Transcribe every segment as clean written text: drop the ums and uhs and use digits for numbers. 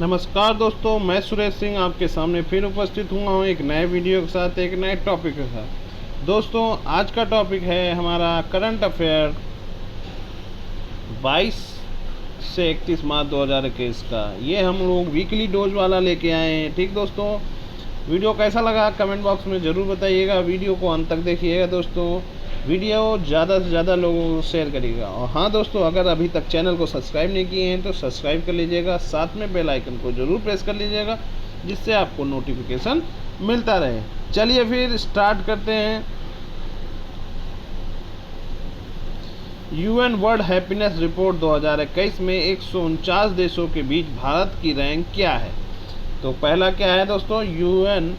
नमस्कार दोस्तों, मैं सुरेश सिंह आपके सामने फिर उपस्थित हुआ हूँ एक नए वीडियो के साथ, एक नए टॉपिक के साथ। दोस्तों, आज का टॉपिक है हमारा करंट अफेयर 22 से 31 मार्च 2021 का। ये हम लोग वीकली डोज वाला लेके आए हैं। ठीक दोस्तों, वीडियो कैसा लगा कमेंट बॉक्स में ज़रूर बताइएगा। वीडियो को अंत तक देखिएगा दोस्तों। वीडियो ज़्यादा से ज़्यादा लोगों को शेयर करिएगा। और हाँ दोस्तों, अगर अभी तक चैनल को सब्सक्राइब नहीं किए हैं तो सब्सक्राइब कर लीजिएगा, साथ में बेल आइकन को ज़रूर प्रेस कर लीजिएगा, जिससे आपको नोटिफिकेशन मिलता रहे। चलिए फिर स्टार्ट करते हैं। यूएन वर्ल्ड हैप्पीनेस रिपोर्ट 2021 में 149 देशों के बीच भारत की रैंक क्या है? तो पहला क्या है दोस्तों, यूएन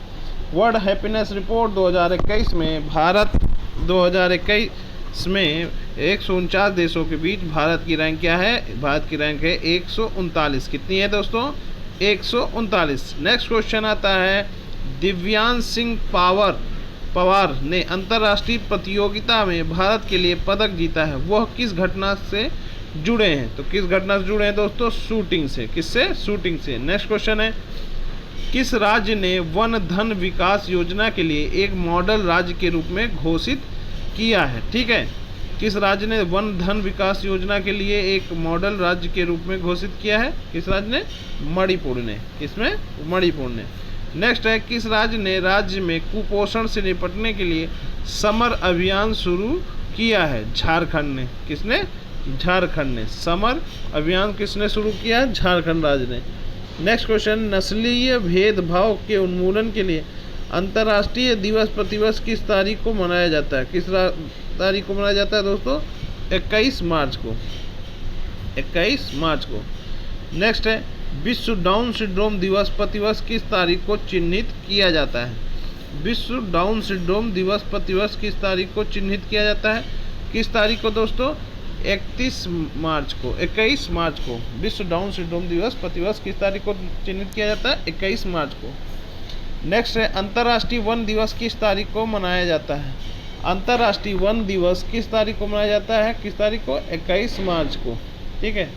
वर्ल्ड हैप्पीनेस रिपोर्ट 2021 में भारत 2021 में 149 देशों के बीच भारत की रैंक क्या है? भारत की रैंक है 139। कितनी है दोस्तों? 139। नेक्स्ट क्वेश्चन आता है, दिव्यांश सिंह पवार ने अंतर्राष्ट्रीय प्रतियोगिता में भारत के लिए पदक जीता है। वह किस घटना से जुड़े हैं? तो किस घटना से जुड़े हैं दोस्तों? शूटिंग से। किससे? शूटिंग से। नेक्स्ट क्वेश्चन है, किस राज्य ने वन धन विकास योजना के लिए एक मॉडल राज्य के रूप में घोषित किया है? ठीक है, किस राज्य ने वन धन विकास योजना के लिए एक मॉडल राज्य के रूप में घोषित किया है? किस राज्य ने? मणिपुर ने। किसमें? मणिपुर ने। नेक्स्ट है, किस राज्य में कुपोषण से निपटने के लिए समर अभियान शुरू किया है? झारखंड ने। किसने? झारखंड ने। समर अभियान किसने शुरू किया? झारखंड राज्य ने। नेक्स्ट क्वेश्चन, नस्लीय भेदभाव के उन्मूलन के लिए अंतर्राष्ट्रीय दिवस प्रतिवर्ष किस तारीख को मनाया जाता है? किस तारीख को मनाया जाता है दोस्तों? 21 मार्च को। 21 मार्च को। नेक्स्ट है, विश्व डाउन सिंड्रोम दिवस प्रतिवर्ष किस तारीख को चिन्हित किया जाता है? विश्व डाउन सिंड्रोम दिवस प्रतिवर्ष किस तारीख को चिन्हित किया जाता है? किस तारीख को दोस्तों? 31 मार्च को। 21 मार्च को विश्व डाउन सिंड्रोम दिवस प्रतिवर्ष किस तारीख को चिन्हित किया जाता है? 21 मार्च को। नेक्स्ट है, अंतर्राष्ट्रीय वन दिवस किस तारीख को मनाया जाता है? अंतर्राष्ट्रीय वन दिवस किस तारीख को मनाया जाता है? किस तारीख को? 21 मार्च को। ठीक है।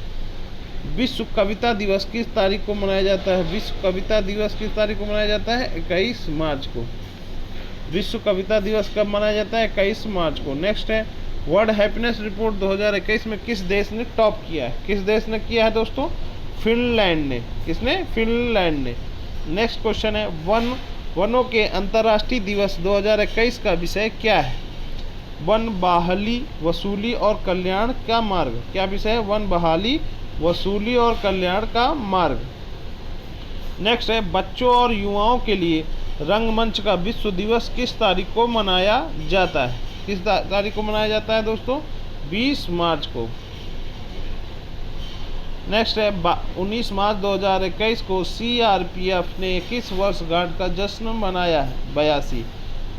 विश्व कविता दिवस किस तारीख को मनाया जाता है? विश्व कविता दिवस किस तारीख को मनाया जाता है? 21 मार्च को। विश्व कविता दिवस कब मनाया जाता है? 21 मार्च को। नेक्स्ट है, वर्ल्ड हैप्पीनेस रिपोर्ट 2021 में किस देश ने टॉप किया है? किस देश ने किया है दोस्तों? फिनलैंड ने। किसने? फिनलैंड ने। नेक्स्ट क्वेश्चन है, वनों के अंतर्राष्ट्रीय दिवस 2021 का विषय क्या है? वन बहाली, वसूली और कल्याण का मार्ग। क्या विषय है? वन बहाली, वसूली और कल्याण का मार्ग। नेक्स्ट है, बच्चों और युवाओं के लिए रंगमंच का विश्व दिवस किस तारीख को मनाया जाता है? किस तारीख को मनाया जाता है दोस्तों? 20 मार्च को। नेक्स्ट है, 19 मार्च 2021 को सीआरपीएफ ने किस वर्षगांठ का जश्न मनाया है? 82।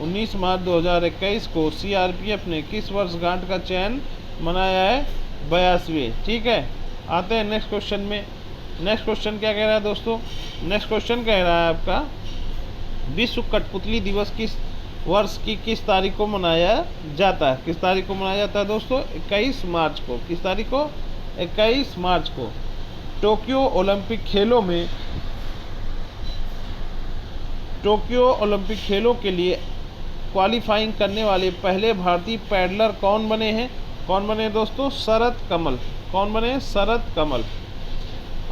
19 मार्च 2021 को सीआरपीएफ ने किस वर्षगांठ का चयन मनाया है? 82वें। ठीक है, आते हैं नेक्स्ट क्वेश्चन में। नेक्स्ट क्वेश्चन क्या कह रहा है दोस्तों? नेक्स्ट क्वेश्चन कह रहा है आपका, विश्व कठपुतली दिवस किस वर्ष की किस तारीख को मनाया जाता है? किस तारीख को मनाया जाता है दोस्तों? 21 मार्च को। किस तारीख को? 21 मार्च को। टोक्यो ओलंपिक खेलों के लिए क्वालिफाइंग करने वाले पहले भारतीय पैडलर कौन बने हैं? कौन बने दोस्तों? शरद कमल। कौन बने? शरद कमल।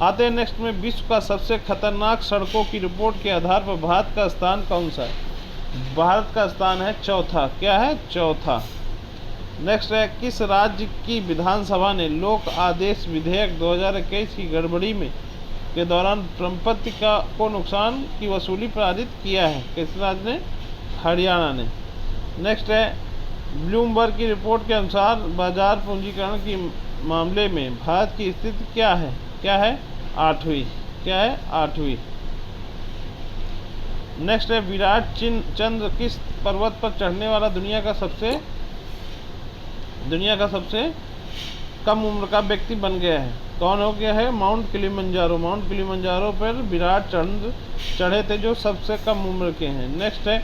आते हैं नेक्स्ट में, विश्व का सबसे खतरनाक सड़कों की रिपोर्ट के आधार पर भारत का स्थान कौन सा है? भारत का स्थान है चौथा। क्या है? चौथा। नेक्स्ट है, किस राज्य की विधानसभा ने लोक आदेश विधेयक 2021 की गड़बड़ी में के दौरान संपत्ति को नुकसान की वसूली पारित किया है? किस राज्य ने? हरियाणा ने। नेक्स्ट है, ब्लूमबर्ग की रिपोर्ट के अनुसार बाजार पूंजीकरण के मामले में भारत की स्थिति क्या है? क्या है? 8वीं। क्या है? 8वीं। नेक्स्ट है, विराट चंद्र किस पर्वत पर चढ़ने वाला दुनिया का सबसे कम उम्र का व्यक्ति बन गया है? कौन हो गया है? Mount Kilimanjaro. माउंट किलिमंजारो पर विराट चंद्र चढ़े थे, जो सबसे कम उम्र के हैं। नेक्स्ट है,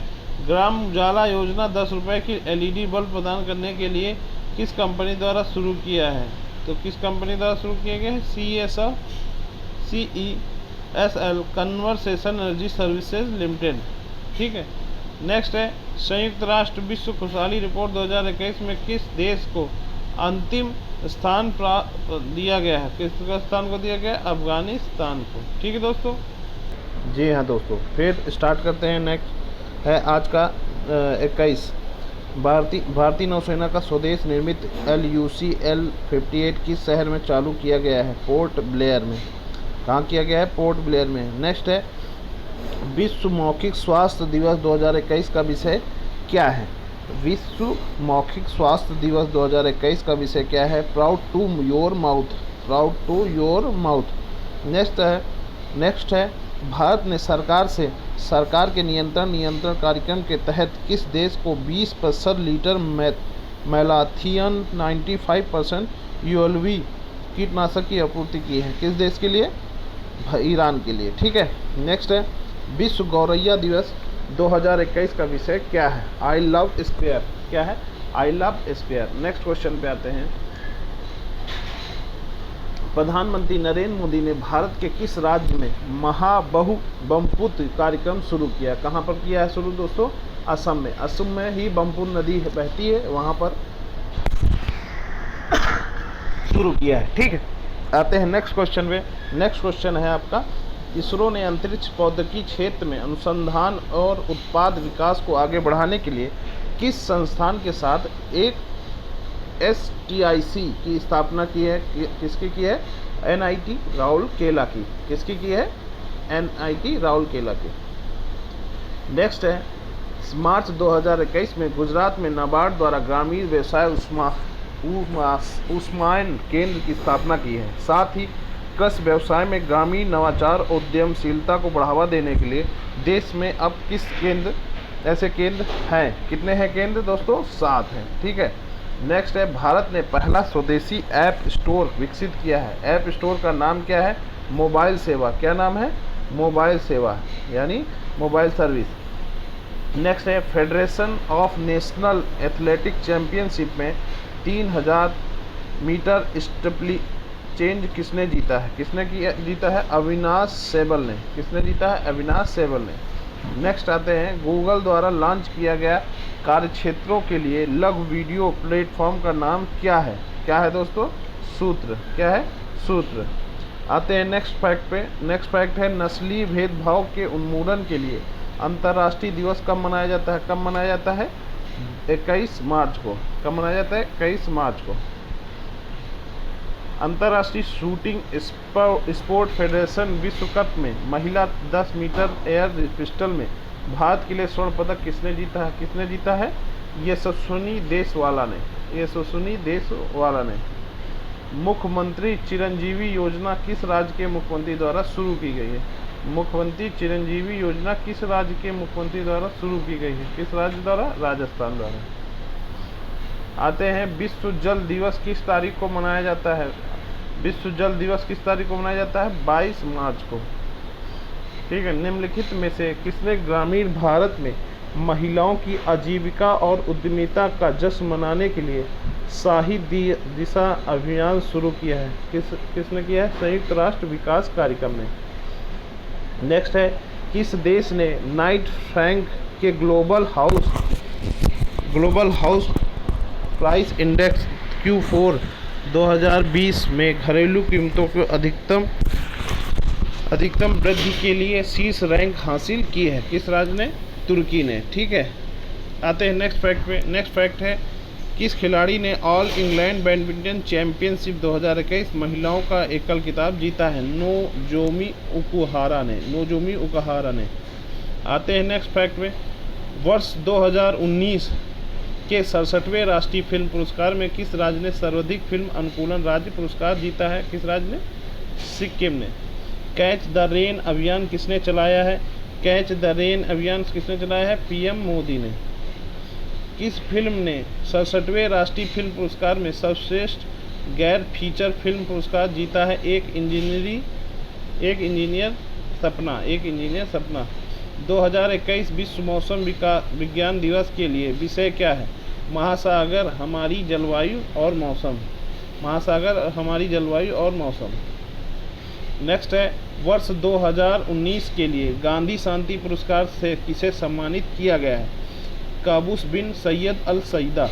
ग्राम उजाला योजना 10 रुपये की एलईडी बल्ब प्रदान करने के लिए किस कंपनी द्वारा शुरू किया है? तो किस कंपनी द्वारा शुरू किया गया है? CE SL conversation energy services limited. ठीक है। नेक्स्ट है संयुक्त राष्ट्र विश्व खुशहाली रिपोर्ट 2021 में किस देश को अंतिम स्थान दिया गया है? किस स्थान को दिया गया है? अफगानिस्तान को। ठीक है दोस्तों। जी हाँ दोस्तों, फिर स्टार्ट करते हैं। नेक्स्ट है आज का 21। भारतीय नौसेना का स्वदेश निर्मित LUC L-58 किस शहर में चालू किया गया है? पोर्ट ब्लेयर में। कहाँ किया गया है? पोर्ट ब्लेयर में। नेक्स्ट है विश्व मौखिक स्वास्थ्य दिवस 2021 का विषय क्या है? विश्व मौखिक स्वास्थ्य दिवस 2021 का विषय क्या है? Proud to your mouth. Proud to your mouth. Next है भारत ने सरकार के नियंत्रण कार्यक्रम के तहत किस देश को 20% लीटर मैलाथियन 95% ULV कीटनाशक की आपूर्ति की है? किस देश के लिए? ईरान के लिए। ठीक है। नेक्स्ट है विश्व गौरैया दिवस 2021 का विषय क्या है? I love spare. क्या है? I love spare. Next question पे आते हैं। प्रधानमंत्री नरेंद्र मोदी ने भारत के किस राज्य में महाबहु ब्रह्मपुत्र कार्यक्रम शुरू किया? कहाँ पर किया है शुरू दोस्तों? असम में। असम में ही ब्रह्मपुत्र नदी बहती है, वहाँ पर शुरू किया है। ठीक है। आते हैं नेक्स्ट क्वेश्चन पे। नेक्स्ट क्वेश्चन है आपका, इसरो ने अंतरिक्ष प्रौद्योगिकी क्षेत्र में अनुसंधान और उत्पाद विकास को आगे बढ़ाने के लिए किस संस्थान के साथ एक STIC की स्थापना की है? किसकी की है? NIT राउरकेला की। किसकी की है? NIT राउरकेला की। नेक्स्ट है मार्च 2021 में गुजरात में नाबार्ड द्वारा ग्रामीण व्यवसाय उस्मायन केंद्र की स्थापना की है। साथ ही कृषि व्यवसाय में ग्रामीण नवाचार और उद्यमशीलता को बढ़ावा देने के लिए देश में अब ऐसे केंद्र हैं? कितने हैं केंद्र दोस्तों? 7 हैं। ठीक है। नेक्स्ट है भारत ने पहला स्वदेशी ऐप स्टोर विकसित किया है। ऐप स्टोर का नाम क्या है? मोबाइल सेवा। क्या नाम है? मोबाइल सेवा, यानी मोबाइल सर्विस। नेक्स्ट है federation of national athletic championship में 3000 मीटर स्टीपली चेंज किसने जीता है? किसने जीता है? अविनाश सहगल ने। किसने जीता है? अविनाश सहगल ने। नेक्स्ट आते हैं गूगल द्वारा लॉन्च किया गया कार्यक्षेत्रों के लिए लघु वीडियो प्लेटफॉर्म का नाम क्या है? क्या है दोस्तों? सूत्र। क्या है? सूत्र। आते हैं नेक्स्ट फैक्ट पे। नेक्स्ट फैक्ट है नस्लीय भेदभाव के उन्मूलन के लिए अंतर्राष्ट्रीय दिवस कब मनाया जाता है? कब मनाया जाता है? 21 मार्च को। कब मनाया जाता है? 21 मार्च को। अंतर्राष्ट्रीय शूटिंग स्पोर्ट फेडरेशन विश्व कप में महिला 10 मीटर एयर पिस्टल में भारत के लिए स्वर्ण पदक किसने जीता है? किसने जीता है? यशस्विनी देशवाला ने। यशस्विनी देशवाला ने। मुख्यमंत्री चिरंजीवी योजना किस राज्य के मुख्यमंत्री द्वारा शुरू की गई है? मुख्यमंत्री चिरंजीवी योजना किस राज्य के मुख्यमंत्री द्वारा शुरू की गई है? किस राज्य द्वारा? राजस्थान द्वारा। आते हैं विश्व जल दिवस किस तारीख को मनाया जाता है? विश्व जल दिवस किस तारीख को मनाया जाता है? 22 मार्च को। ठीक है। निम्नलिखित में से किसने ग्रामीण भारत में महिलाओं की आजीविका और उद्यमिता का जश्न मनाने के लिए शाही दिशा अभियान शुरू किया है? किसने किया है? संयुक्त राष्ट्र विकास कार्यक्रम ने। नेक्स्ट है किस देश ने नाइट फ्रैंक के global house price index Q4 2020 में घरेलू कीमतों को अधिकतम वृद्धि के लिए शीर्ष रैंक हासिल की है? किस राज्य ने? तुर्की ने। ठीक है। आते हैं नेक्स्ट फैक्ट पे। नेक्स्ट फैक्ट है किस खिलाड़ी ने ऑल इंग्लैंड बैडमिंटन चैंपियनशिप 2021 महिलाओं का एकल खिताब जीता है? नोजोमी ओकुहारा ने। आते हैं नेक्स्ट फैक्ट में। वर्ष 2019 के 67वें राष्ट्रीय फिल्म पुरस्कार में किस राज्य ने सर्वाधिक फिल्म अनुकूलन राज्य पुरस्कार जीता है? किस राज्य ने? सिक्किम ने। कैच द रेन अभियान किसने चलाया है? कैच द रेन अभियान किसने चलाया है? PM मोदी ने। किस फिल्म ने 67वें राष्ट्रीय फिल्म पुरस्कार में सर्वश्रेष्ठ गैर फीचर फिल्म पुरस्कार जीता है? एक इंजीनियर सपना। 2021 विश्व मौसम विज्ञान दिवस के लिए विषय क्या है? महासागर हमारी जलवायु और मौसम। महासागर हमारी जलवायु और मौसम। नेक्स्ट है वर्ष 2019 के लिए गांधी शांति पुरस्कार से किसे सम्मानित किया गया है? काबूस बिन सैयद अल सईदा।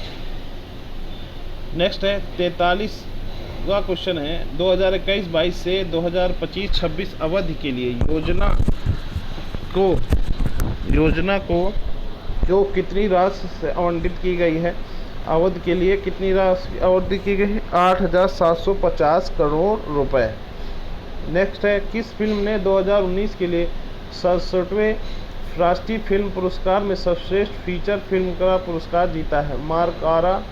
नेक्स्ट है 43वां क्वेश्चन है 2021-22 से 2025-26 अवधि के लिए योजना को कितनी राशि से आवंटित की गई है? अवधि के लिए कितनी राशि आवंटित की गई है? 8,750 करोड़ रुपए। नेक्स्ट है किस फिल्म ने 2019 के लिए 67वें राष्ट्रीय फिल्म पुरस्कार में सर्वश्रेष्ठ फीचर फिल्म का पुरस्कार जीता है? मारकारा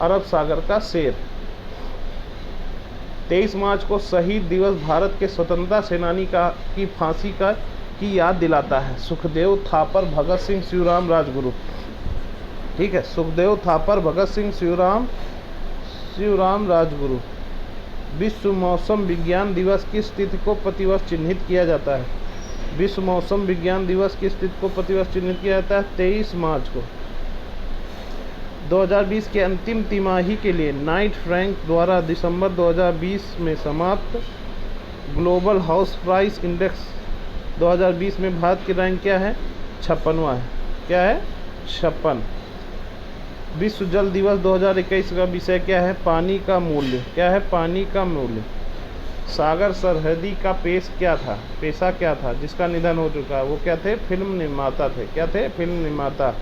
अरब सागर का शेर। 23 मार्च को शहीद दिवस भारत के स्वतंत्रता सेनानी की फांसी की याद दिलाता है? सुखदेव थापर, भगत सिंह, शिवराम, राजगुरु। ठीक है, सुखदेव थापर, भगत सिंह, शिवराम, राजगुरु। विश्व मौसम विज्ञान दिवस किस तिथि को प्रतिवर्ष चिन्हित किया जाता है? विश्व मौसम विज्ञान दिवस किस तिथि को प्रतिवर्ष चिन्हित किया जाता है? 23 मार्च को। 2020 के अंतिम तिमाही के लिए नाइट फ्रैंक द्वारा दिसंबर 2020 में समाप्त ग्लोबल हाउस प्राइस इंडेक्स 2020 में भारत की रैंक क्या है? 56वां है। क्या है? 56। विश्व जल दिवस 2021 का विषय क्या है? पानी का मूल्य। क्या है? पानी का मूल्य। सागर सरहदी का पेशा क्या था जिसका निधन हो चुका है? वो क्या थे? फिल्म निर्माता थे। क्या थे? फिल्म निर्माता।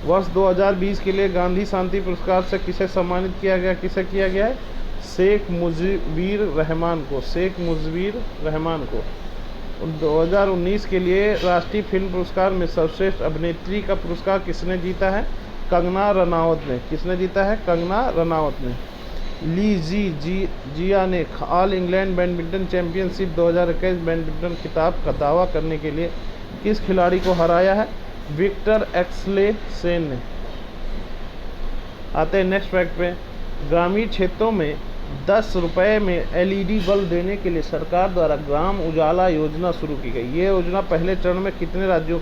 वर्ष 2020 के लिए गांधी शांति पुरस्कार से किसे सम्मानित किया गया? किसे किया गया है? शेख मुजीबुर रहमान को। 2019 के लिए राष्ट्रीय फिल्म पुरस्कार में सर्वश्रेष्ठ अभिनेत्री का पुरस्कार किसने जीता है? कंगना रनावत ने। किसने जीता है? कंगना रनावत ने। ली जिया ने all England badminton championship 2021 badminton खिताब का दावा करने के लिए किस खिलाड़ी को हराया है? विक्टर एक्सेलसेन ने। आते हैं नेक्स्ट फैक्ट पे। ग्रामीण क्षेत्रों में 10 रुपये में एलईडी बल्ब देने के लिए सरकार द्वारा ग्राम उजाला योजना शुरू की गई। ये योजना पहले चरण में कितने राज्यों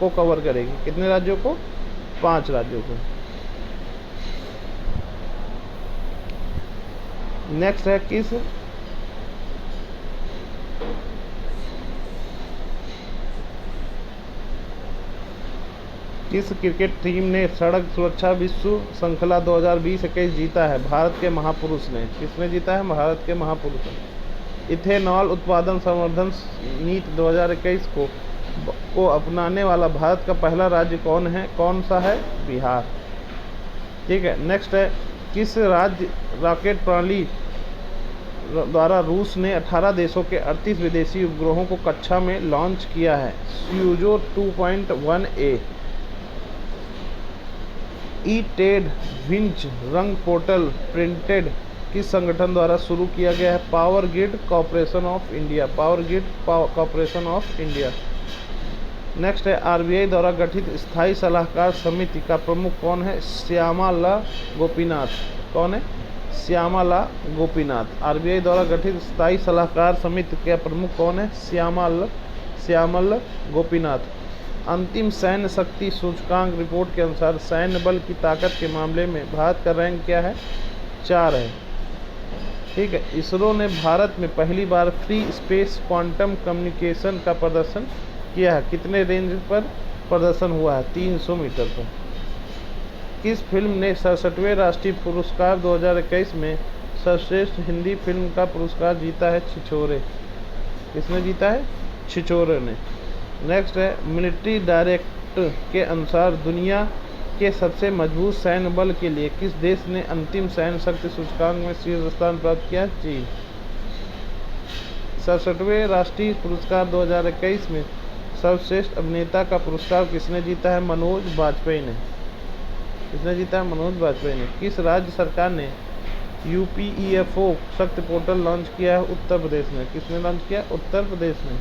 को कवर करेगी? कितने राज्यों को? 5 राज्यों को। नेक्स्ट है किस क्रिकेट टीम ने सड़क सुरक्षा विश्व श्रृंखला 2020-21 जीता है? भारत के महापुरुष ने। किसने जीता है? भारत के महापुरुष ने। इथेनॉल उत्पादन संवर्धन नीति 2021 को अपनाने वाला भारत का पहला राज्य कौन है? कौन सा है? बिहार। ठीक है, नेक्स्ट है किस राज्य रॉकेट प्रणाली द्वारा रूस ने 18 देशों के 38 विदेशी उपग्रहों को कक्षा में लॉन्च किया है? स्यूजो 2.1A। ई-टेड विंच रंग पोर्टल प्रिंटेड किस संगठन द्वारा शुरू किया गया है? Power grid corporation of India. Power grid corporation of India. Next है आरबीआई द्वारा गठित स्थायी सलाहकार समिति का प्रमुख कौन है? श्यामला गोपीनाथ। कौन है? श्यामला गोपीनाथ। आरबीआई द्वारा गठित स्थायी सलाहकार समिति का प्रमुख कौन है? श्यामल गोपीनाथ। अंतिम सैन्य शक्ति सूचकांक रिपोर्ट के अनुसार सैन्य बल की ताकत के मामले में भारत का रैंक क्या है? 4 है। ठीक है, इसरो ने भारत में पहली बार फ्री स्पेस क्वांटम कम्युनिकेशन का प्रदर्शन किया है। कितने रेंज पर प्रदर्शन हुआ है? 300 मीटर पर। किस फिल्म ने 67वें राष्ट्रीय पुरस्कार 2021 में सर्वश्रेष्ठ हिंदी फिल्म का पुरस्कार जीता है? छिछोरे। किसने जीता है? छिछोरे ने। नेक्स्ट है मिलिट्री डायरेक्ट के अनुसार दुनिया के सबसे मजबूत सैन्य बल के लिए किस देश ने अंतिम सैन्य शक्ति सूचकांक में शीर्ष स्थान प्राप्त किया? चीन। 67वें राष्ट्रीय पुरस्कार 2021 में सर्वश्रेष्ठ अभिनेता का पुरस्कार किसने जीता है? मनोज बाजपेयी ने। किसने जीता है? मनोज बाजपेयी ने। किस राज्य सरकार ने यूपीईएफओ शक्ति पोर्टल लॉन्च किया है? उत्तर प्रदेश ने। किसने लॉन्च किया? उत्तर प्रदेश ने।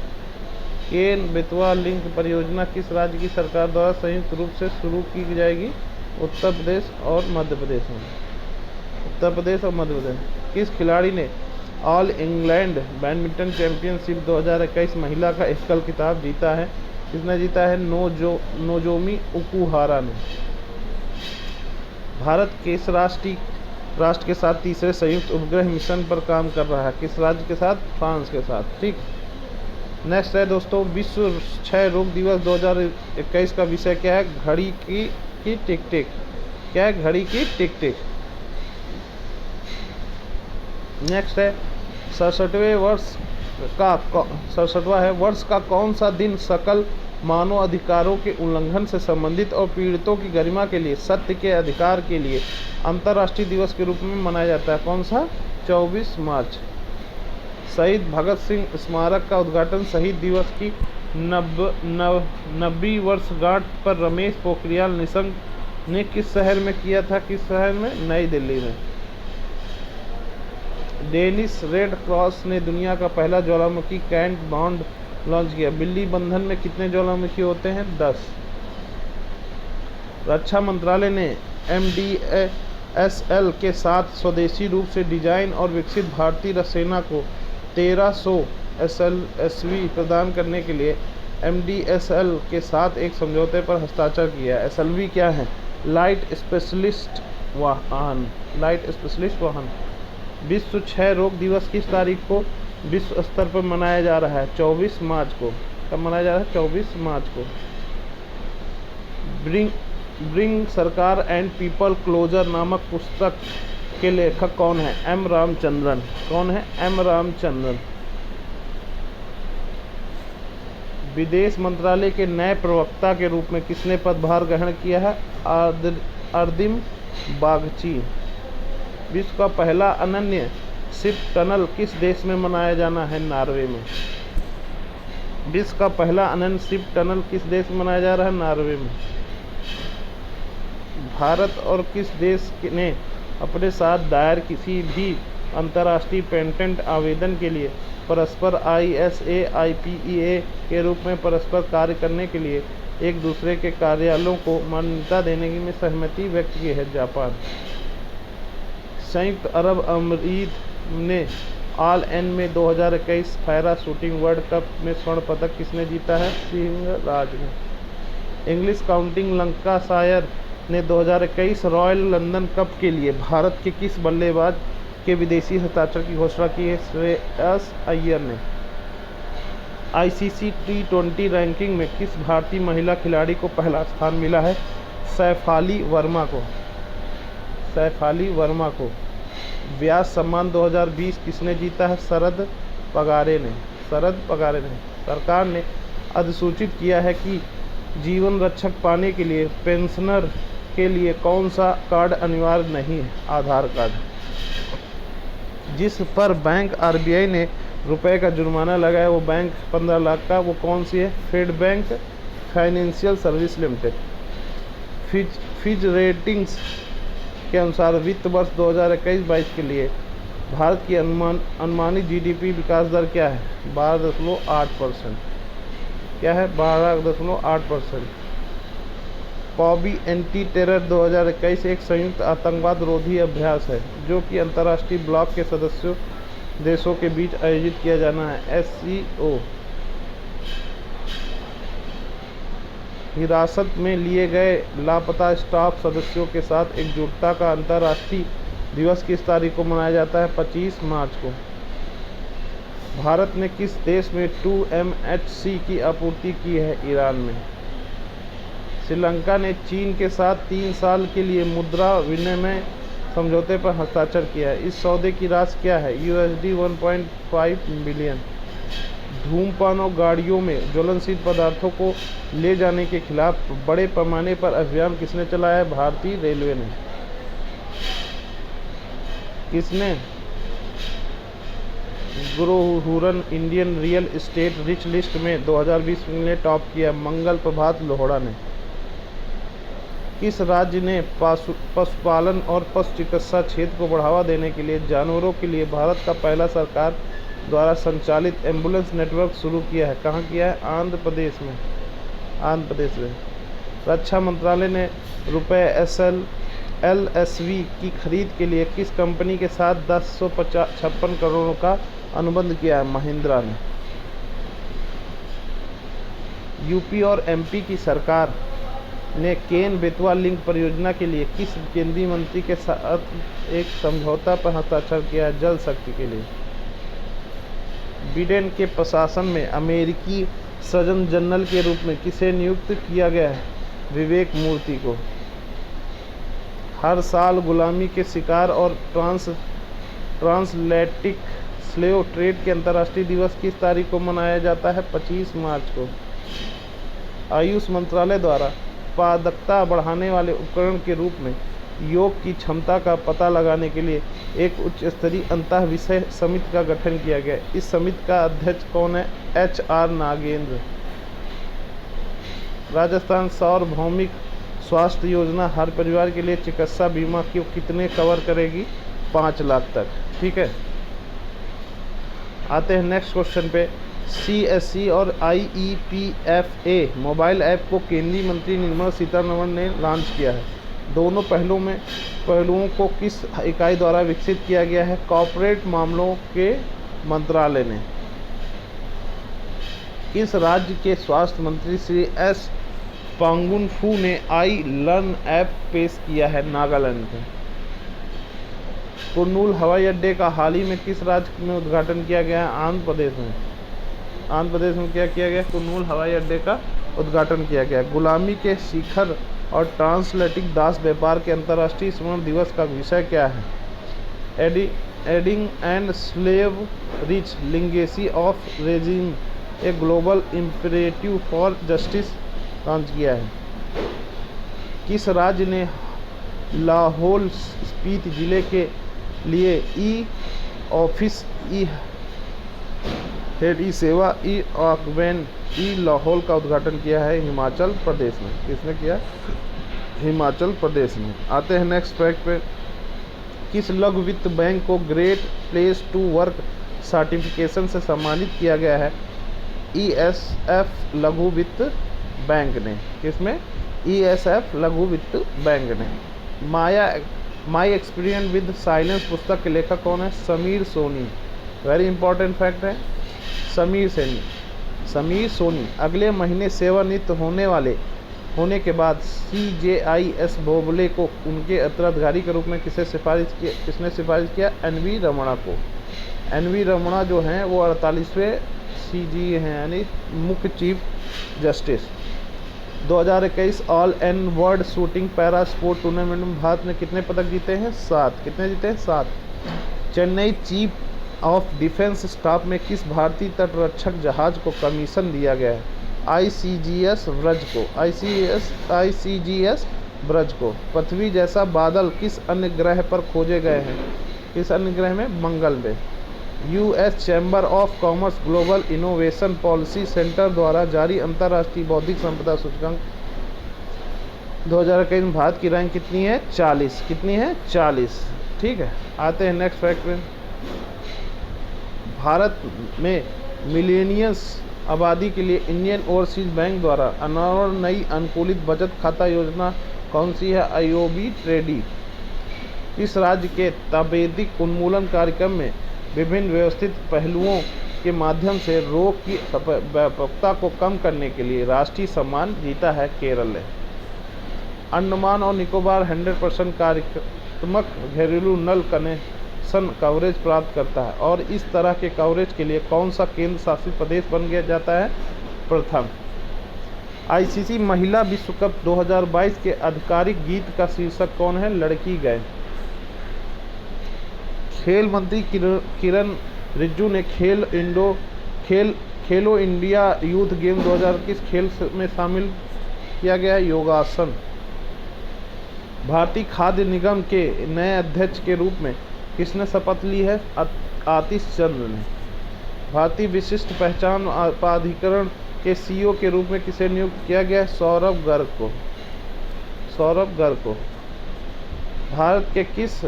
केन बेतवा लिंक परियोजना किस राज्य की सरकार द्वारा संयुक्त रूप से शुरू की जाएगी? उत्तर प्रदेश और मध्य प्रदेश में। उत्तर प्रदेश और मध्य प्रदेश। किस खिलाड़ी ने ऑल इंग्लैंड बैडमिंटन चैंपियनशिप 2021 महिला का एकल खिताब जीता है? किसने जीता है? नोजोमी ओकुहारा ने। भारत किस राष्ट्र के साथ तीसरे संयुक्त उपग्रह मिशन पर काम कर रहा है? किस राज्य के साथ? फ्रांस के साथ। ठीक। नेक्स्ट है दोस्तों, विश्व क्षय रोग दिवस 2021 का विषय क्या है? घड़ी की टिक टिक। क्या है? घड़ी की टिक टिक। नेक्स्ट है 67वां है, वर्ष का कौन सा दिन सकल मानव अधिकारों के उल्लंघन से संबंधित और पीड़ितों की गरिमा के लिए सत्य के अधिकार के लिए अंतर्राष्ट्रीय दिवस के रूप में मनाया जाता है? कौन सा? 24 मार्च। शहीद भगत सिंह स्मारक का उद्घाटन शहीद दिवस की 90वीं वर्षगांठ पर रमेश पोखरियाल निशंक ने किस शहर में किया था? किस शहर में? नई दिल्ली में। डेनिश रेड क्रॉस ने दुनिया का पहला ज्वालामुखी कैंट बॉन्ड लॉन्च किया। बिल्ली बंधन में कितने ज्वालामुखी होते हैं? 10। रक्षा मंत्रालय ने MDSL के साथ स्वदेशी रूप से डिजाइन और विकसित भारतीय सेना को 1300 SLSV प्रदान करने के लिए MDSL के साथ एक समझौते पर हस्ताक्षर किया। SLV क्या है? लाइट स्पेशलिस्ट वाहन। विश्व क्षय रोग दिवस किस तारीख को विश्व स्तर पर मनाया जा रहा है? 24 मार्च को। कब मनाया जा रहा है? 24 मार्च को। ब्रिंग सरकार एंड पीपल क्लोजर नामक पुस्तक के लेखक कौन है? M रामचंद्रन। कौन है? M रामचंद्रन। विदेश मंत्रालय के नए प्रवक्ता के रूप में किसने पदभार ग्रहण किया है? अर्दिम बागची। विश्व का पहला अनन्य शिप टनल किस देश में बनाया जाना है? नॉर्वे में। विश्व का पहला अनन्य शिप टनल किस देश में बनाया जा रहा है? नॉर्वे में। भारत और किस देश ने अपने साथ दायर किसी भी अंतर्राष्ट्रीय पेटेंट आवेदन के लिए परस्पर ISA IPEA के रूप में परस्पर कार्य करने के लिए एक दूसरे के कार्यालयों को मान्यता देने की में सहमति व्यक्त की है? जापान। संयुक्त अरब अमीरात ने ऑल एन में 2021 पैरा शूटिंग वर्ल्ड कप में स्वर्ण पदक किसने जीता है? सिंह राज ने। इंग्लिश काउंटी लंकाशायर ने 2021 रॉयल लंदन कप के लिए भारत के किस बल्लेबाज के विदेशी हस्ताक्षर की घोषणा की है? श्रेयस अय्यर ने। ICC T20 रैंकिंग में किस भारतीय महिला खिलाड़ी को पहला स्थान मिला है? सैफाली वर्मा को। व्यास सम्मान 2020 किसने जीता है? शरद पगारे ने। सरकार ने अधिसूचित किया है कि जीवन रक्षक पाने के लिए पेंशनर के लिए कौन सा कार्ड अनिवार्य नहीं है? आधार कार्ड। जिस पर बैंक RBI ने रुपए का जुर्माना लगाया वो बैंक 15 लाख का, वो कौन सी है? Fed Bank Financial Service Limited. Fitch ratings के अनुसार वित्त वर्ष 2021-22 के लिए भारत की अनुमानित GDP विकास दर क्या है? 12.8%। क्या है? 12.8%। पॉबी एंटी टेरर 2021 एक संयुक्त आतंकवाद रोधी अभ्यास है जो कि अंतर्राष्ट्रीय ब्लॉक के सदस्यों देशों के बीच आयोजित किया जाना है। SCO। हिरासत में लिए गए लापता स्टाफ सदस्यों के साथ एकजुटता का अंतर्राष्ट्रीय दिवस किस तारीख को मनाया जाता है? 25 मार्च को। भारत ने किस देश में 2MHC की आपूर्ति की है? ईरान में। श्रीलंका ने चीन के साथ 3 साल के लिए मुद्रा विनिमय समझौते पर हस्ताक्षर किया है। इस सौदे की राशि क्या है? USD 1.5 billion. धूम्रपान और गाड़ियों में ज्वलनशील पदार्थों को ले जाने के खिलाफ बड़े पैमाने पर अभियान किसने चलाया है? भारतीय रेलवे ने। किसने? Grohe Hurun Indian real estate rich list में 2020 में टॉप किया। मंगल प्रभात लोहड़ा ने। किस राज्य ने पशुपालन और पशु चिकित्सा क्षेत्र को बढ़ावा देने के लिए जानवरों के लिए भारत का पहला सरकार द्वारा संचालित एम्बुलेंस नेटवर्क शुरू किया है? कहाँ किया है? आंध्र प्रदेश में। रक्षा मंत्रालय ने LSV की खरीद के लिए किस कंपनी के साथ 1056 करोड़ का अनुबंध किया है? महिंद्रा ने। यूपी और MP की सरकार ने केन बेतवा लिंक परियोजना के लिए किस केंद्रीय मंत्री के साथ एक समझौता पर हस्ताक्षर किया है? जल शक्ति के लिए। बिडेन के प्रशासन में अमेरिकी सर्जन जनरल के रूप में किसे नियुक्त किया गया है? विवेक मूर्ति को। हर साल गुलामी के शिकार और ट्रांसएटलांटिक स्लेव ट्रेड के अंतर्राष्ट्रीय दिवस किस तारीख को मनाया जाता है? 25 मार्च को। आयुष मंत्रालय द्वारा उत्पादकता बढ़ाने वाले उपकरण के रूप में योग की क्षमता का पता लगाने के लिए एक उच्च स्तरीय अंतः विषय समिति का गठन किया गया। इस समिति का अध्यक्ष कौन है? HR नागेंद्र। राजस्थान सार्वभौमिक स्वास्थ्य योजना हर परिवार के लिए चिकित्सा बीमा को कितने कवर करेगी? 5 लाख तक। ठीक है, आते हैं नेक्स्ट क्वेश्चन पे। CSC और IEPFA मोबाइल ऐप को केंद्रीय मंत्री निर्मला सीतारमण ने लॉन्च किया है। दोनों पहलुओं को किस इकाई द्वारा विकसित किया गया है? कॉर्पोरेट मामलों के मंत्रालय ने। किस राज्य के स्वास्थ्य मंत्री श्री S पांगुनफू ने आई लर्न ऐप पेश किया है? नागालैंड के। कुर्नूल हवाई अड्डे का हाल ही में किस राज्य में उद्घाटन किया गया है? आंध्र प्रदेश में। आंध्र प्रदेश में क्या किया गया? कुर्नूल हवाई अड्डे का उद्घाटन किया गया। गुलामी के शिखर और ट्रांसएटलांटिक दास व्यापार के अंतर्राष्ट्रीय स्मरण दिवस का विषय क्या है? Ending and slave rich legacy of regime a global imperative for justice launch किया है। किस राज्य ने लाहौल स्पीति जिले के लिए ई ऑफिस ई हेड ई सेवा ई ऑकबैन ई लाहौल का उद्घाटन किया है? हिमाचल प्रदेश में। किसने किया? हिमाचल प्रदेश में। आते हैं नेक्स्ट फैक्ट पे। किस लघु वित्त बैंक को great place to work certification से सम्मानित किया गया है? ESF लघु वित्त बैंक ने। किसमें? ESF लघु वित्त बैंक ने। माई एक्सपीरियंस विद साइलेंस पुस्तक के लेखक कौन है? Sameer Soni. Very important fact है, समीर सोनी अगले महीने सेवानिवृत्त होने के बाद CJIS बोबले को उनके उत्तराधिकारी के रूप में किसने सिफारिश किया? NV रमणा को। NV रमणा जो हैं वो 48वें CG हैं, यानी मुख्य chief justice. 2021 all and world shooting para sport tournament में भारत ने कितने पदक जीते हैं? 7। कितने जीते हैं? 7। Chennai chief of defence staff में किस भारतीय तटरक्षक जहाज को कमीशन दिया गया है? ICGS ब्रज को। पृथ्वी जैसा बादल किस अन्य ग्रह पर खोजे गए हैं? किस अन्य ग्रह में? मंगल में। US chamber of commerce global innovation policy centre द्वारा जारी अंतर्राष्ट्रीय बौद्धिक संपदा सूचकांक 2021 में भारत की रैंक कितनी है? 40। कितनी है? 40। ठीक है, आते हैं नेक्स्ट फैक्ट में। भारत में मिलेनियल्स आबादी के लिए इंडियन ओवरसीज बैंक द्वारा अनावरण नई अनुकूलित बचत खाता योजना कौन सी है? IOB treaty. इस राज्य के तपेदिक उन्मूलन कार्यक्रम में विभिन्न व्यवस्थित पहलुओं के माध्यम से रोग की व्यापकता को कम करने के लिए राष्ट्रीय सम्मान जीता है केरल ने। अंडमान और निकोबार 100% कार्यात्मक घरेलू नल कनेक्शन कवरेज प्राप्त करता है और इस तरह के कवरेज के लिए कौन सा केंद्र शासित प्रदेश बन गया जाता है? प्रथम। ICC महिला विश्व कप 2022 के आधिकारिक गीत का शीर्षक कौन है? लड़की गए। खेल मंत्री किरण रिजिजू ने खेलो इंडिया यूथ गेम 2021 खेल में शामिल किया गया योगासन। भारतीय खाद्य निगम के नए अध्यक्ष के रूप में किसने शपथ ली है? आतिश चंद्र ने। भारतीय विशिष्ट पहचान प्राधिकरण के CEO के रूप में किसे नियुक्त किया गया? सौरभ गर्ग को। भारत के किस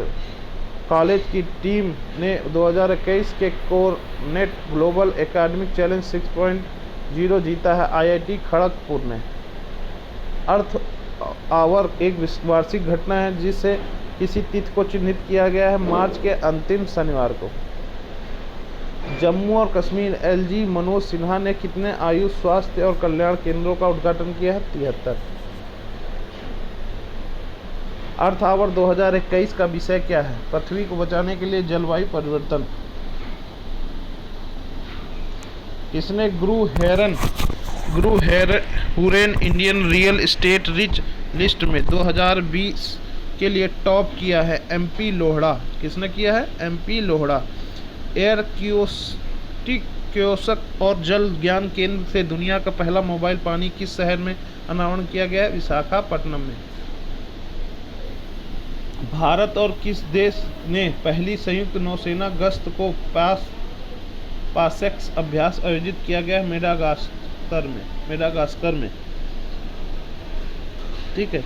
कॉलेज की टीम ने 2021 के कोरनेट ग्लोबल एकेडमिक चैलेंज 6.0 जीता है? IIT खड़गपुर ने। अर्थ आवर एक वार्षिक घटना है जिसे किसी तिथि को चिन्हित किया गया है? मार्च के अंतिम शनिवार को। जम्मू और कश्मीर LG मनोज सिन्हा ने कितने आयुष स्वास्थ्य और कल्याण केंद्रों का उद्घाटन किया है? 73। अर्थ आवर 2021 का विषय क्या है? पृथ्वी को बचाने के लिए जलवायु परिवर्तन। किसने Grohe Hurun Indian real estate rich list में 2020 के लिए टॉप किया है? एमपी लोहड़ा। किसने किया है? एमपी लोहड़ा। एयर कियोस्क और जल ज्ञान केंद्र से दुनिया का पहला मोबाइल पानी किस शहर में अनावरण किया गया है? विशाखापट्टनम में। भारत और किस देश ने पहली संयुक्त नौसेना गश्त को पासेक्स अभ्यास आयोजित किया गया है? मेडागास्कर में। ठीक है।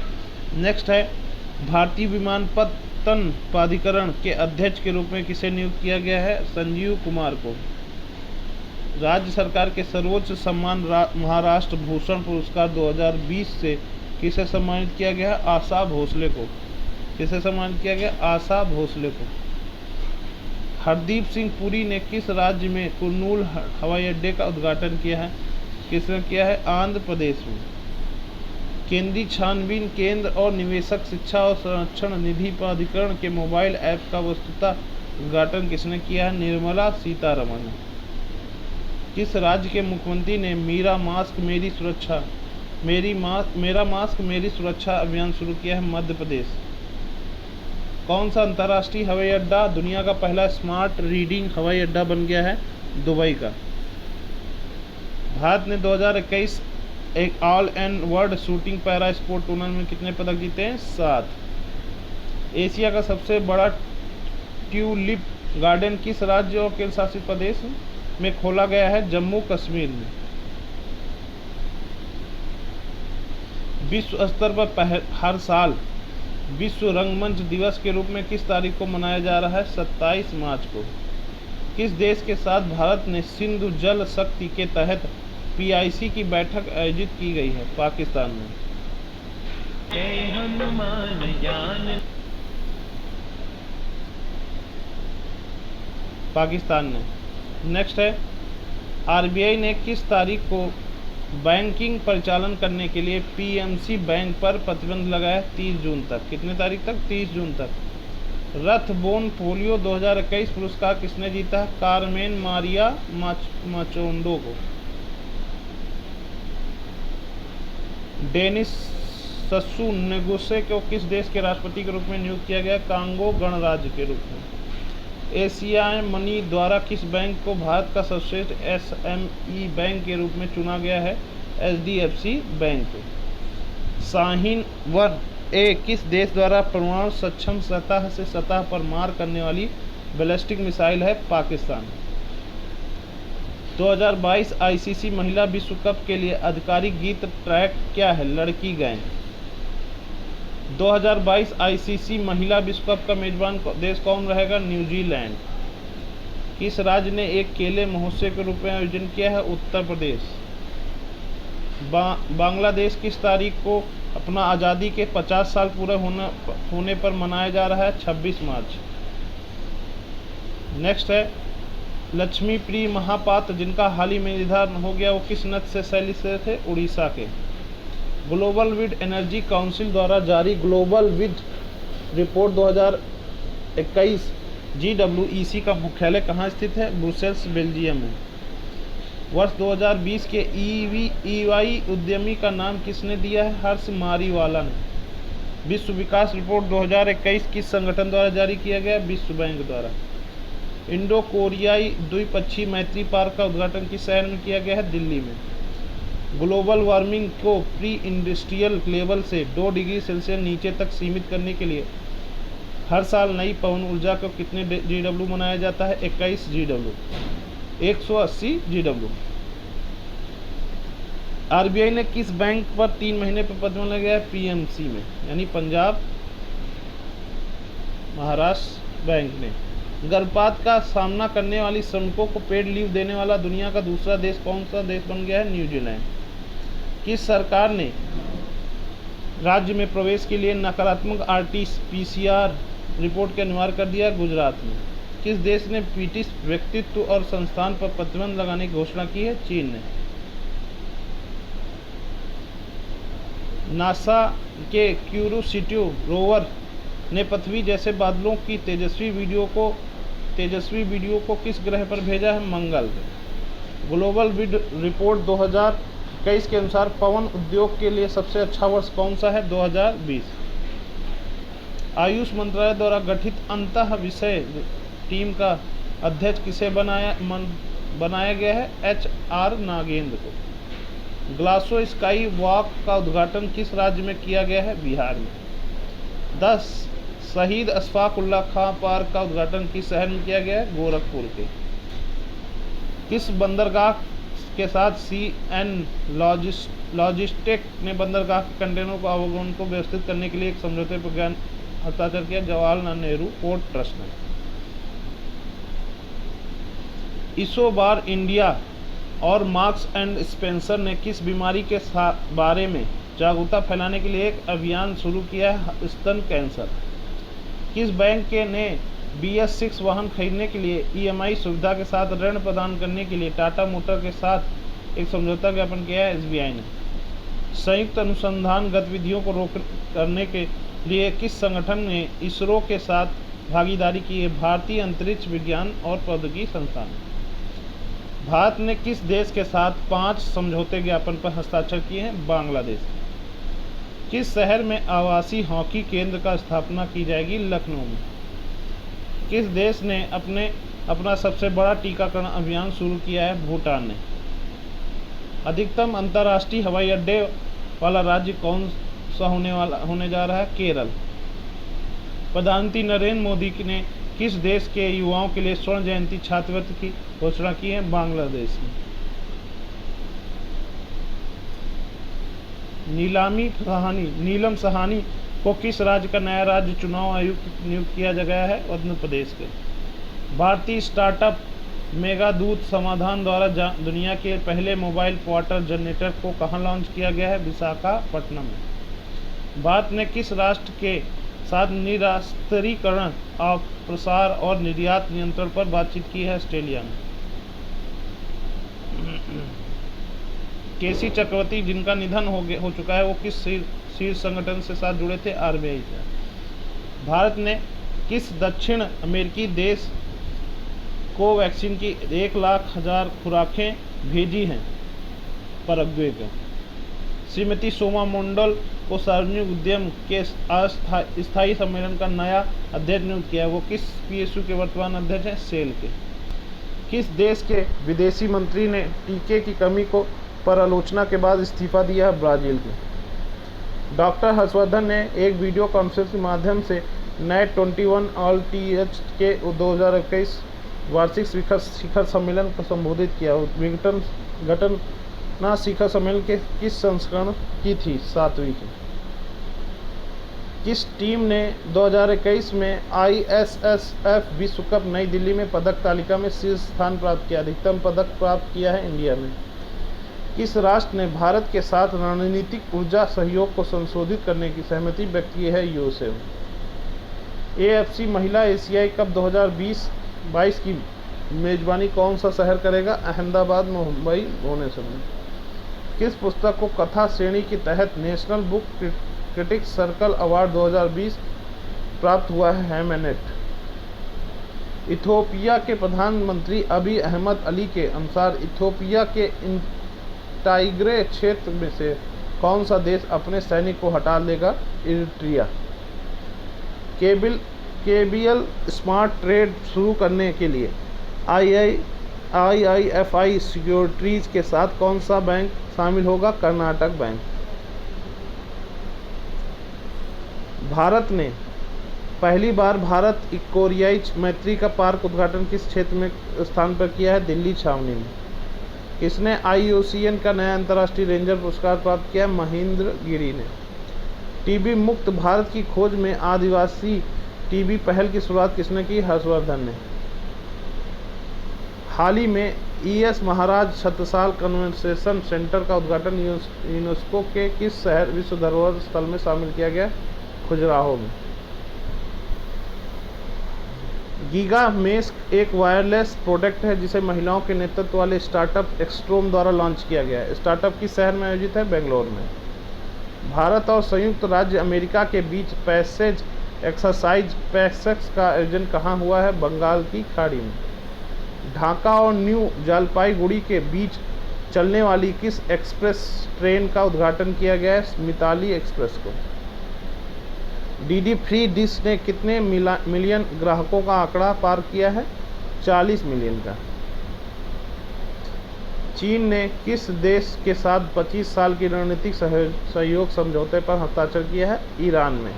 नेक्स्ट है, भारतीय विमानपत्तन प्राधिकरण के अध्यक्ष के रूप में किसे नियुक्त किया गया है? संजीव कुमार को। राज्य सरकार के सर्वोच्च सम्मान महाराष्ट्र भूषण पुरस्कार 2020 से किसे सम्मानित किया गया है? आशा भोसले को। किसे सम्मानित किया गया? आशा भोसले को। हरदीप सिंह पुरी ने किस राज्य में कुर्नूल हवाई अड्डे का उद्घाटन किया है? किसने किया है? आंध्र प्रदेश में। केंद्रीय छानबीन केंद्र और निवेशक शिक्षा और संरक्षण निधि प्राधिकरण के मोबाइल ऐप का वस्तुतः उद्घाटन किसने किया है? निर्मला सीतारमण। किस राज्य के मुख्यमंत्री ने मेरा मास्क मेरी सुरक्षा अभियान शुरू किया है? मध्य प्रदेश। कौन सा अंतर्राष्ट्रीय हवाई अड्डा दुनिया का पहला स्मार्ट रीडिंग हवाई अड्डा बन गया है? दुबई का। भारत ने 2021 एक all and world shooting para sport tournament में कितने पदक जीते हैं? 7। एशिया का सबसे बड़ा ट्यूलिप गार्डन किस राज्य और केंद्र शासित प्रदेश में खोला गया है? जम्मू कश्मीर में। विश्व स्तर पर हर साल विश्व रंगमंच दिवस के रूप में किस तारीख को मनाया जा रहा है? 27 मार्च को। किस देश के साथ भारत ने सिंधु जल शक्ति के तहत PIC की बैठक आयोजित की गई है? पाकिस्तान में। पाकिस्तान ने। नेक्स्ट है, RBI ने किस तारीख को बैंकिंग परिचालन करने के लिए PMC बैंक पर प्रतिबंध लगाया? 30 जून तक। कितने तारीख तक? 30 जून तक। रथबोन पोलियो 2021 पुरस्कार किसने जीता है? कारमेन मारिया माचोंडो को। डेनिस सस्सू नेगोसे को किस देश के राष्ट्रपति के रूप में नियुक्त किया गया? कांगो गणराज्य के रूप में। एशियाई मनी द्वारा किस बैंक को भारत का सर्वश्रेष्ठ SME बैंक के रूप में चुना गया है? HDFC bank. शाहीन 1A किस देश द्वारा परमाणु सक्षम सतह से सतह पर मार करने वाली बैलिस्टिक मिसाइल है? पाकिस्तान। 2022 ICC महिला विश्व कप के लिए आधिकारिक गीत ट्रैक क्या है? लड़की गैंग। 2022 ICC महिला विश्व कप का मेजबान देश कौन रहेगा? न्यूजीलैंड। किस राज्य ने एक केले महोत्सव के रूप में आयोजन किया है? उत्तर प्रदेश। बांग्लादेश किस तारीख को अपना आज़ादी के 50 साल पूरे होने पर मनाया जा रहा है? 26 मार्च। नेक्स्ट है, लक्ष्मी प्रिय महापात्र जिनका हाल ही में निधन हो गया, वो किस नृत्य शैली से थे? उड़ीसा के। ग्लोबल विंड एनर्जी काउंसिल द्वारा जारी ग्लोबल विंड रिपोर्ट 2021 GWEC का मुख्यालय कहाँ स्थित है? ब्रुसेल्स, बेल्जियम में। वर्ष 2020 के EY उद्यमी का नाम किसने दिया है? हर्ष मारीवाला ने। विश्व विकास रिपोर्ट 2021 किस संगठन द्वारा जारी किया गया? विश्व बैंक द्वारा। इंडो कोरियाई द्विपक्षीय मैत्री पार्क का उद्घाटन किस शहर में किया गया है? दिल्ली में। ग्लोबल वार्मिंग को प्री इंडस्ट्रियल लेवल से 2 डिग्री सेल्सियस नीचे तक सीमित करने के लिए हर साल नई पवन ऊर्जा को कितने GW मनाया जाता है? 21 GW, 180 GW। RBI ने किस बैंक पर 3 महीने पर प्रतिबंध लगाया? PMC में, यानी पंजाब महाराष्ट्र बैंक ने। गर्भपात का सामना करने वाली श्रमिकों को पेड लीव देने वाला दुनिया का दूसरा देश कौन सा देश बन गया है? न्यूजीलैंड। किस सरकार ने राज्य में प्रवेश के लिए नकारात्मक RT-PCR रिपोर्ट के अनिवार्य कर दिया? गुजरात में। किस देश ने ब्रिटिश व्यक्तित्व और संस्थान पर प्रतिबंध लगाने की घोषणा की है? चीन ने। नासा के क्यूरियोसिटी रोवर ने पृथ्वी जैसे बादलों की तेजस्वी वीडियो को किस ग्रह पर भेजा है? मंगल। ग्लोबल विड रिपोर्ट 2021 के अनुसार पवन उद्योग के लिए सबसे अच्छा वर्ष कौन सा है? 2020। आयुष मंत्रालय द्वारा गठित अंतः विषय टीम का अध्यक्ष किसे बनाया गया है? HR नागेंद्र को। ग्लासो स्काई वॉक का उद्घाटन किस राज्य में किया गया है? बिहार में। 10 शहीद अशफाक उल्लाह खां पार्क का उद्घाटन किस शहर में किया गया है? गोरखपुर के। किस बंदरगाह के साथ CN लॉजिस्टिक ने बंदरगाह के कंटेनर को आवागमन को व्यवस्थित करने के लिए एक समझौते पर हस्ताक्षर किया? जवाहरलाल नेहरू पोर्ट ट्रस्ट ने। इस बार इंडिया और मार्क्स एंड स्पेंसर ने किस बीमारी के बारे में जागरूकता फैलाने के लिए एक अभियान शुरू किया है? स्तन कैंसर। किस बैंक ने BS6 वाहन खरीदने के लिए EMI सुविधा के साथ ऋण प्रदान करने के लिए टाटा मोटर के साथ एक समझौता ज्ञापन किया है? SBI ने। संयुक्त अनुसंधान गतिविधियों को करने के लिए किस संगठन ने इसरो के साथ भागीदारी की है? भारतीय अंतरिक्ष विज्ञान और प्रौद्योगिकी संस्थान। भारत ने किस देश के साथ 5 समझौते ज्ञापन पर हस्ताक्षर किए हैं? बांग्लादेश। किस शहर में आवासीय हॉकी केंद्र का स्थापना की जाएगी? लखनऊ में। किस देश ने अपना सबसे बड़ा टीकाकरण अभियान शुरू किया है? भूटान ने। अधिकतम अंतर्राष्ट्रीय हवाई अड्डे वाला राज्य कौन सा होने जा रहा है? केरल। प्रधानमंत्री नरेंद्र मोदी ने किस देश के युवाओं के लिए स्वर्ण जयंती छात्रवृत्ति की घोषणा की है? बांग्लादेश में। नीलम सहानी को किस राज्य का नया राज्य चुनाव आयुक्त नियुक्त किया गया है? मध्य प्रदेश के। भारतीय स्टार्टअप मेघदूत समाधान द्वारा दुनिया के पहले मोबाइल वाटर जनरेटर को कहां लॉन्च किया गया है? विशाखापट्टनम में। भारत ने किस राष्ट्र के साथ निरस्त्रीकरण, प्रसार और निर्यात नियंत्रण पर बातचीत की है? ऑस्ट्रेलिया में। केसी चक्रवर्ती जिनका निधन हो चुका है, वो किस शीर्ष संगठन से साथ जुड़े थे? RBI से। भारत ने किस दक्षिण अमेरिकी देश को वैक्सीन की 1,00,000 खुराकें भेजी हैं? पैराग्वे को। श्रीमती सोमा मंडल को सार्वजनिक उद्यम के स्थायी सम्मेलन का नया अध्यक्ष नियुक्त किया है? वो किस PSU के वर्तमान अध्यक्ष हैं? सेल के। किस देश के विदेशी मंत्री ने टीके की कमी पर आलोचना के बाद इस्तीफा दिया है? ब्राजील के। डॉक्टर हर्षवर्धन ने एक वीडियो कॉन्फ्रेंस के माध्यम से नए 21 ALTH के 2021 वार्षिक शिखर सम्मेलन को संबोधित किया। घटना शिखर सम्मेलन के किस संस्करण की थी? 7वीं की। किस टीम ने 2021 में ISSF विश्व कप नई दिल्ली में पदक तालिका में शीर्ष स्थान प्राप्त किया? अधिकतम पदक प्राप्त किया है इंडिया में। किस राष्ट्र ने भारत के साथ रणनीतिक ऊर्जा सहयोग को संशोधित करने की सहमति व्यक्त की है? USA। AFC महिला एशियाई कप 2020-22 की मेजबानी कौन सा शहर करेगा? अहमदाबाद, मुंबई, भुवनेश्वर में। किस पुस्तक को कथा श्रेणी के तहत national book critics circle award 2020 प्राप्त हुआ है? हैमनेट। इथियोपिया के प्रधानमंत्री अबी अहमद अली के अनुसार इथियोपिया के टाइग्रे क्षेत्र में से कौन सा देश अपने सैनिक को हटा लेगा? इरिट्रिया। केबीएल स्मार्ट ट्रेड शुरू करने के लिए IIFI सिक्योरिटीज के साथ कौन सा बैंक शामिल होगा? कर्नाटक बैंक। भारत ने पहली बार भारत कोरियाई मैत्री का पार्क उद्घाटन किस क्षेत्र में स्थान पर किया है? दिल्ली छावनी में। किसने IUCN का नया अंतर्राष्ट्रीय रेंजर पुरस्कार प्राप्त किया? महेंद्र गिरी ने। टीबी मुक्त भारत की खोज में आदिवासी टीबी पहल की शुरुआत किसने की? हर्षवर्धन ने। हाल ही में ES महाराज छत्रसाल कन्वेंशन सेंटर का उद्घाटन यूनेस्को के किस शहर विश्व धरोहर स्थल में शामिल किया गया? खजुराहो में। गीगा मेश एक वायरलेस प्रोडक्ट है जिसे महिलाओं के नेतृत्व वाले स्टार्टअप एक्सट्रोम द्वारा लॉन्च किया गया है। स्टार्टअप किस शहर में आयोजित है? बेंगलोर में। भारत और संयुक्त राज्य अमेरिका के बीच पैसेज एक्सरसाइज पैसेक्स का आयोजन कहाँ हुआ है? बंगाल की खाड़ी में। ढाका और न्यू जलपाईगुड़ी के बीच चलने वाली किस एक्सप्रेस ट्रेन का उद्घाटन किया गया है? मिताली एक्सप्रेस को। डीडी फ्री डिश ने कितने मिलियन ग्राहकों का आंकड़ा पार किया है? 40 मिलियन का। चीन ने किस देश के साथ 25 साल की रणनीतिक सहयोग समझौते पर हस्ताक्षर किया है? ईरान में।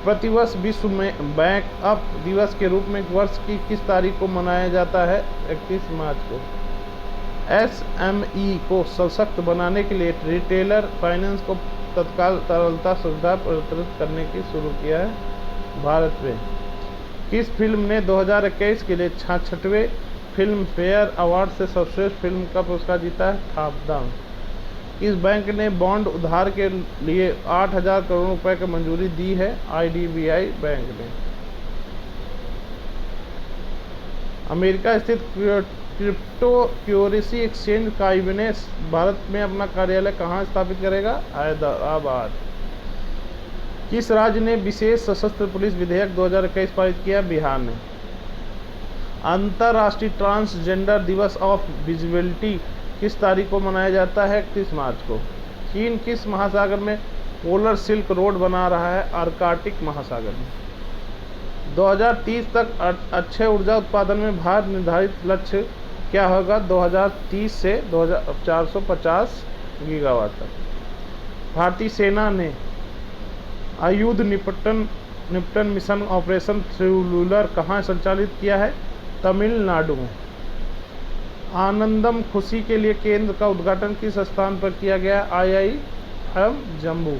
प्रतिवर्ष विश्व में बैंक अप दिवस के रूप में वर्ष की किस तारीख को मनाया जाता है? 31 मार्च को। एसएमई को सशक्त बनाने के लिए रिटेलर फाइनेंस को तत्काल तरलता सुविधा प्रदान करने की शुरू किया है भारत में। किस फिल्म ने 2021 के लिए 66वें फिल्म फेयर अवार्ड से सर्वश्रेष्ठ फिल्म का पुरस्कार जीता है? ठापदाम। किस बैंक ने बॉन्ड उधार के लिए 8,000 करोड़ रुपए की मंजूरी दी है? आईडीबीआई बैंक ने। अमेरिका स्थित क्रिप्टो क्यूरेंसी एक्सचेंज काइबिनेस भारत में अपना कार्यालय कहाँ स्थापित करेगा? हैदराबाद। किस राज्य ने विशेष सशस्त्र पुलिस विधेयक 2021 पारित किया? बिहार ने। अंतर्राष्ट्रीय ट्रांसजेंडर दिवस ऑफ विजिबिलिटी किस तारीख को मनाया जाता है? 31 मार्च को। चीन किस महासागर में पोलर सिल्क रोड बना रहा है? आर्कटिक महासागर में। 2030 तक अक्षय ऊर्जा उत्पादन में भारत निर्धारित लक्ष्य क्या होगा? 2030 से 450 गीगावाट तक। भारतीय सेना ने आयुध निपटन मिशन ऑपरेशन थ्रिलुलर कहाँ संचालित किया है? तमिलनाडु में। आनंदम खुशी के लिए केंद्र का उद्घाटन किस स्थान पर किया गया? IIM जम्मू।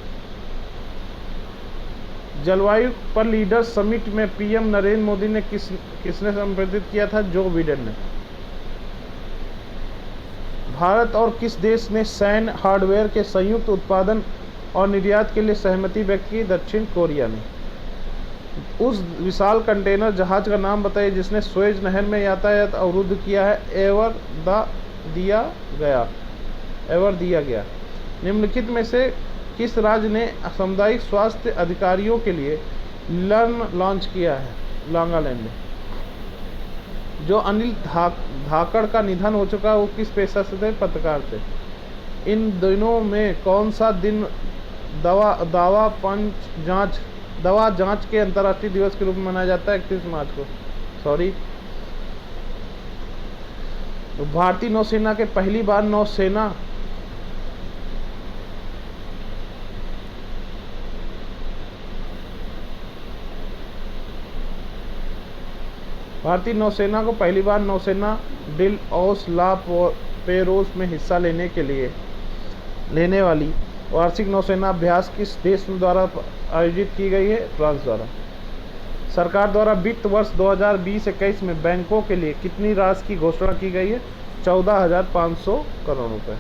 जलवायु पर लीडर्स समिट में पीएम नरेंद्र मोदी ने किसने संबोधित किया था? जो बिडेन ने। भारत और किस देश ने सैन्य हार्डवेयर के संयुक्त उत्पादन और निर्यात के लिए सहमति व्यक्त की? दक्षिण कोरिया ने। उस विशाल कंटेनर जहाज का नाम बताइए जिसने सुएज नहर में यातायात अवरुद्ध किया है? एवर दिया गया। निम्नलिखित में से किस राज्य ने सामुदायिक स्वास्थ्य अधिकारियों के लिए लर्न लॉन्च किया है? नागालैंड ने। जो अनिल धाकड़ का निधन हो चुका है वो किस पेशा से थे? पत्रकार थे। इन दिनों में कौन सा दिन दवा जांच के अंतर्राष्ट्रीय दिवस के रूप में मनाया जाता है? 31 मार्च को। भारतीय नौसेना के पहली बार नौसेना डिल ऑस ला पेरोस में हिस्सा लेने वाली वार्षिक नौसेना अभ्यास किस देश द्वारा आयोजित की गई है? फ्रांस द्वारा। सरकार द्वारा वित्त वर्ष 2020-21 में बैंकों के लिए कितनी राशि की घोषणा की गई है? 14,500 करोड़ रुपए।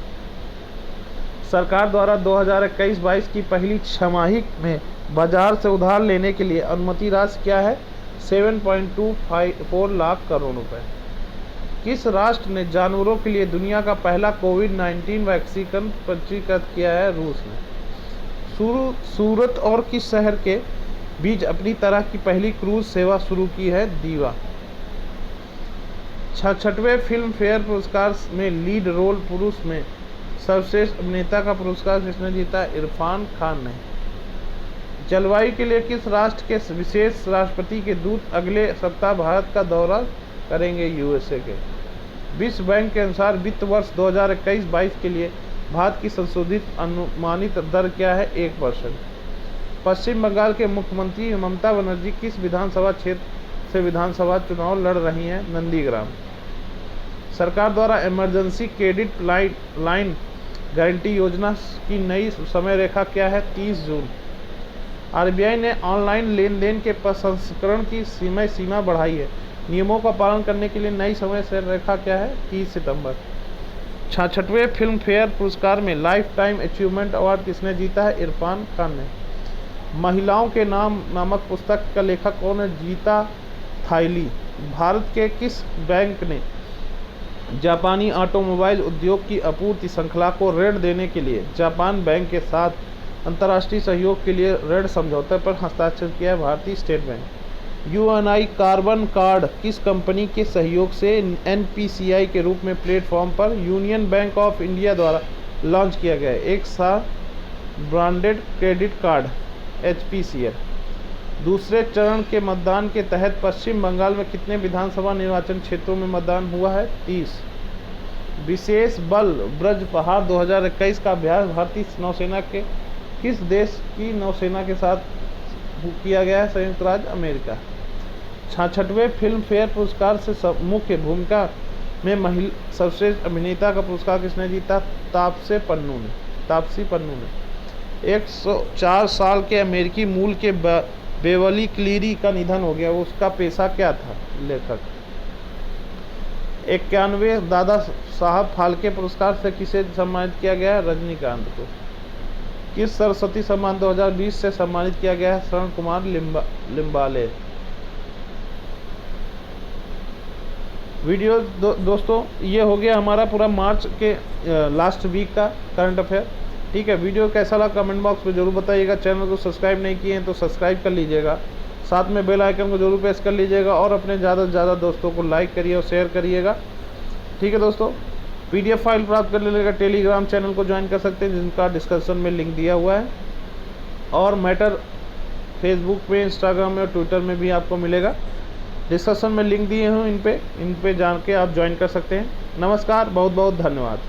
सरकार द्वारा 2021-22 की पहली छमाही में बाजार से उधार लेने के लिए अनुमति राशि क्या है? 7.24 लाख करोड़ रुपए। किस राष्ट्र ने जानवरों के लिए दुनिया का पहला कोविड-19 वैक्सीन पंजीकृत किया है? रूस ने। सूरत और किस शहर के बीच अपनी तरह की पहली क्रूज सेवा शुरू की है? दीवा। 66वें फिल्म फेयर पुरस्कार में लीड रोल पुरुष में सर्वश्रेष्ठ अभिनेता का पुरस्कार किसने जीता? इरफान खान ने। जलवायु के लिए किस राष्ट्र के विशेष राष्ट्रपति के दूत अगले सप्ताह भारत का दौरा करेंगे? यूएसए के। विश्व बैंक के अनुसार वित्त वर्ष 2021-22 के लिए भारत की संशोधित अनुमानित दर क्या है? 1%। पश्चिम बंगाल के मुख्यमंत्री ममता बनर्जी किस विधानसभा क्षेत्र से विधानसभा चुनाव लड़ रही हैं? नंदीग्राम। सरकार द्वारा इमरजेंसी क्रेडिट लाइन गारंटी योजना की नई समय रेखा क्या है? 30 जून। आरबीआई ने ऑनलाइन लेन देन के प्रसंस्करण की सीमा बढ़ाई है। नियमों का पालन करने के लिए नई समय रेखा क्या है? 30 सितंबर। 66वें फिल्म फेयर पुरस्कार में लाइफ टाइम अचीवमेंट अवार्ड किसने जीता है? इरफान खान ने। महिलाओं के नाम नामक पुस्तक का लेखक कौन है? गीता थाइली। भारत के किस बैंक ने जापानी ऑटोमोबाइल उद्योग की आपूर्ति श्रृंखला को ऋण देने के लिए जापान बैंक के साथ अंतर्राष्ट्रीय सहयोग के लिए ऋण समझौते पर हस्ताक्षर किया है? भारतीय state bank. Uni carbon card किस कंपनी के सहयोग से एनपीसीआई के रूप में प्लेटफॉर्म पर यूनियन बैंक ऑफ इंडिया द्वारा लॉन्च किया गया है? एक सा ब्रांडेड क्रेडिट कार्ड एचपीसीएल। दूसरे चरण के मतदान के तहत पश्चिम बंगाल में कितने विधानसभा निर्वाचन क्षेत्रों में मतदान हुआ है? 30। विशेष बल ब्रज पहाड़ 2021 का अभ्यास भारतीय नौसेना के किस देश की नौसेना के साथ किया गया है? संयुक्त राज्य अमेरिका। 66वें फिल्म फेयर पुरस्कार से मुख्य भूमिका में महिला सर्वश्रेष्ठ अभिनेता का पुरस्कार किसने जीता? तापसी पन्नू ने। 104 साल के अमेरिकी मूल के बेवली क्लीरी का निधन हो गया। उसका पेशा क्या था? लेखक। 91वें दादा साहब फाल्के पुरस्कार से किसे सम्मानित किया गया है? रजनीकांत को। किस सरस्वती सम्मान 2020 से सम्मानित किया गया है? शरण कुमार लिम्बाले। वीडियो दोस्तों ये हो गया हमारा पूरा मार्च के लास्ट वीक का करंट अफेयर। ठीक है, वीडियो कैसा लगा कमेंट बॉक्स में जरूर बताइएगा। चैनल को सब्सक्राइब नहीं किए हैं तो सब्सक्राइब कर लीजिएगा, साथ में बेल आइकन को जरूर प्रेस कर लीजिएगा और अपने ज़्यादा से ज़्यादा दोस्तों को लाइक करिए और शेयर करिएगा। ठीक है दोस्तों, पीडीएफ फाइल प्राप्त कर लेगा टेलीग्राम चैनल को ज्वाइन कर सकते हैं जिनका डिस्क्रिप्शन में लिंक दिया हुआ है, और मैटर फेसबुक पे, इंस्टाग्राम में और ट्विटर में भी आपको मिलेगा। डिस्क्रिप्शन में लिंक दिए हूँ, इन पे जान के आप ज्वाइन कर सकते हैं। नमस्कार, बहुत बहुत धन्यवाद।